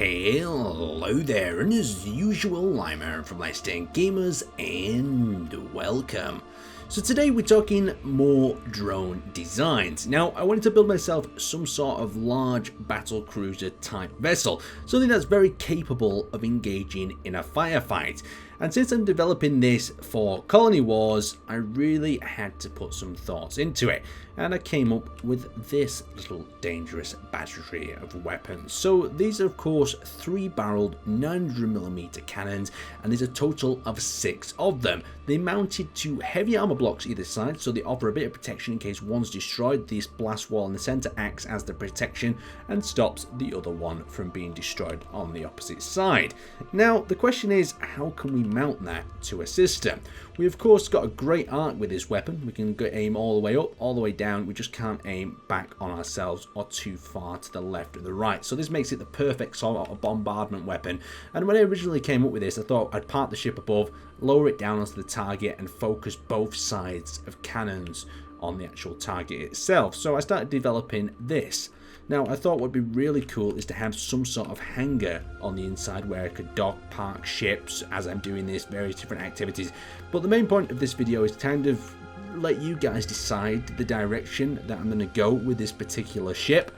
Hello there, and as usual, I'm Aaron from Laststandgamers, and welcome. So today we're talking more drone designs. Now, I wanted to build myself some sort of large battle cruiser type vessel, something that's very capable of engaging in a firefight. And since I'm developing this for Colony Wars, I really had to put some thoughts into it. And I came up with this little dangerous battery of weapons. So these are of course 3-barreled 900mm cannons, and there's a total of 6 of them. They're mounted to heavy armor blocks either side, so they offer a bit of protection in case one's destroyed. This blast wall in the center acts as the protection and stops the other one from being destroyed on the opposite side. Now the question is, how can we mount that to a system? We of course got a great arc with this weapon. We can aim all the way up, all the way down. We just can't aim back on ourselves or too far to the left or the right. So this makes it the perfect sort of bombardment weapon. And when I originally came up with this, I thought I'd park the ship above, lower it down onto the target, and focus both sides of cannons on the actual target itself. So I started developing this. Now, I thought what would be really cool is to have some sort of hangar on the inside where I could dock, park ships as I'm doing this, various different activities. But the main point of this video is kind of let you guys decide the direction that I'm going to go with this particular ship.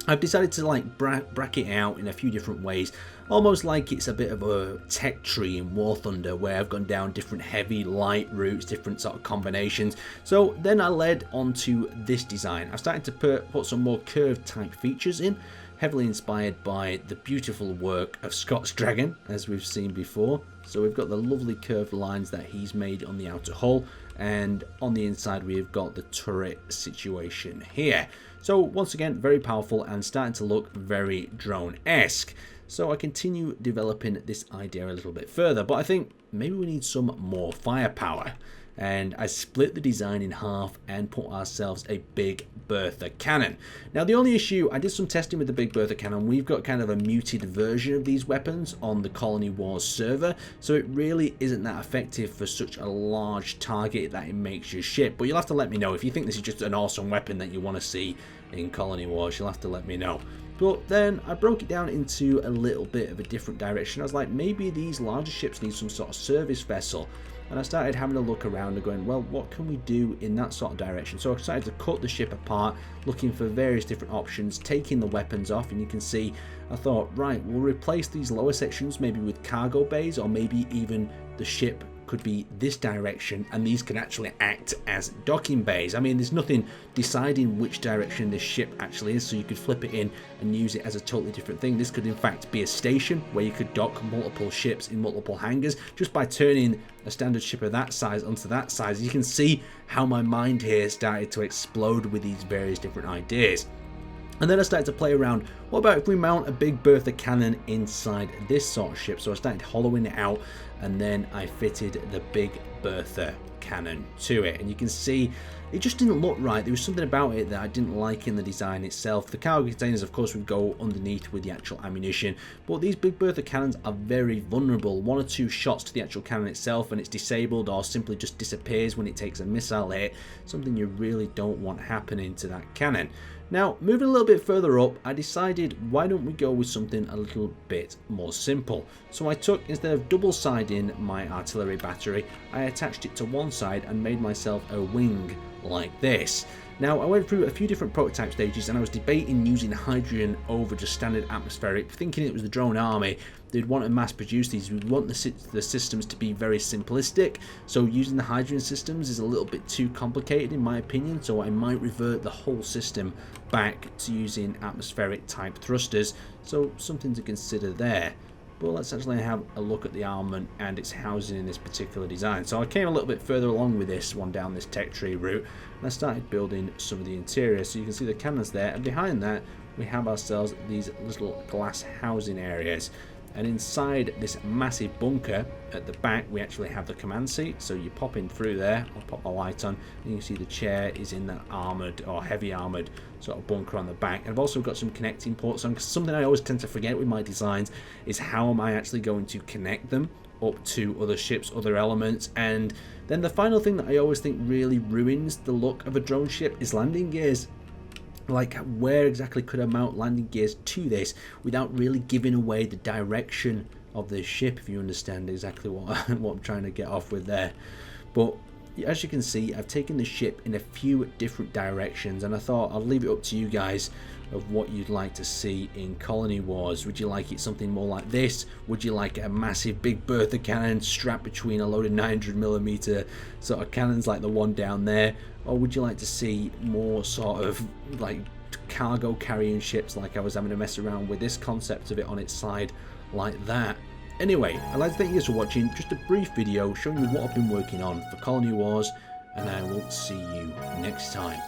I've decided to bracket it out in a few different ways, almost like it's a bit of a tech tree in War Thunder, where I've gone down different heavy, light routes, different sort of combinations. So then I led onto this design. I started to put some more curved type features in, heavily inspired by the beautiful work of Scott's Dragon, as we've seen before. So we've got the lovely curved lines that he's made on the outer hull, and on the inside we've got the turret situation here. So once again, very powerful and starting to look very drone-esque. So I continue developing this idea a little bit further, but I think maybe we need some more firepower. And I split the design in half and put ourselves a Big Bertha cannon. Now the only issue, I did some testing with the Big Bertha cannon. We've got kind of a muted version of these weapons on the Colony Wars server, so it really isn't that effective for such a large target that it makes your ship. But you'll have to let me know if you think this is just an awesome weapon that you want to see in Colony Wars. You'll have to let me know. But then I broke it down into a little bit of a different direction. I was like, maybe these larger ships need some sort of service vessel. And I started having a look around and going, well, what can we do in that sort of direction? So I decided to cut the ship apart, looking for various different options, taking the weapons off, and you can see, I thought, right, we'll replace these lower sections maybe with cargo bays, or maybe even the ship could be this direction and these can actually act as docking bays. I mean, there's nothing deciding which direction this ship actually is, so you could flip it in and use it as a totally different thing. This could in fact be a station where you could dock multiple ships in multiple hangars just by turning a standard ship of that size onto that size. You can see how my mind here started to explode with these various different ideas. And then I started to play around, what about if we mount a Big Bertha cannon inside this sort of ship? So I started hollowing it out, and then I fitted the Big Bertha cannon to it. And you can see it just didn't look right. There was something about it that I didn't like in the design itself. The cargo containers, of course, would go underneath with the actual ammunition, but these Big Bertha cannons are very vulnerable. 1 or 2 shots to the actual cannon itself and it's disabled, or simply just disappears when it takes a missile hit. Something you really don't want happening to that cannon. Now, moving a little bit further up, I decided, why don't we go with something a little bit more simple? So I took, instead of double-siding my artillery battery, I attached it to one side and made myself a wing like this. Now, I went through a few different prototype stages and I was debating using hydrogen over just standard atmospheric, thinking it was the drone army. They'd want to mass produce these. We'd want the systems to be very simplistic, so using the hydrogen systems is a little bit too complicated in my opinion, so I might revert the whole system back to using atmospheric type thrusters, so something to consider there. But let's actually have a look at the armament and its housing in this particular design. So I came a little bit further along with this one down this tech tree route, and I started building some of the interior. So you can see the cannons there, and behind that we have ourselves these little glass housing areas. And inside this massive bunker at the back we actually have the command seat, so you pop in through there. I'll pop my light on and you can see the chair is in that armoured or heavy armoured sort of bunker on the back. And I've also got some connecting ports on, because something I always tend to forget with my designs is how am I actually going to connect them up to other ships, other elements. And then the final thing that I always think really ruins the look of a drone ship is landing gears. like where exactly could I mount landing gears to this without really giving away the direction of this ship, if you understand exactly what I'm trying to get off with there. But as you can see, I've taken the ship in a few different directions, and I thought I'll leave it up to you guys of what you'd like to see in Colony Wars. Would you like it something more like this? Would you like a massive big Bertha cannon strapped between a load of 900mm sort of cannons like the one down there? Or would you like to see more sort of like cargo carrying ships, like I was having to mess around with this concept of it on its side like that? Anyway, I'd like to thank you guys for watching. Just a brief video showing you what I've been working on for Colony Wars, and I will see you next time.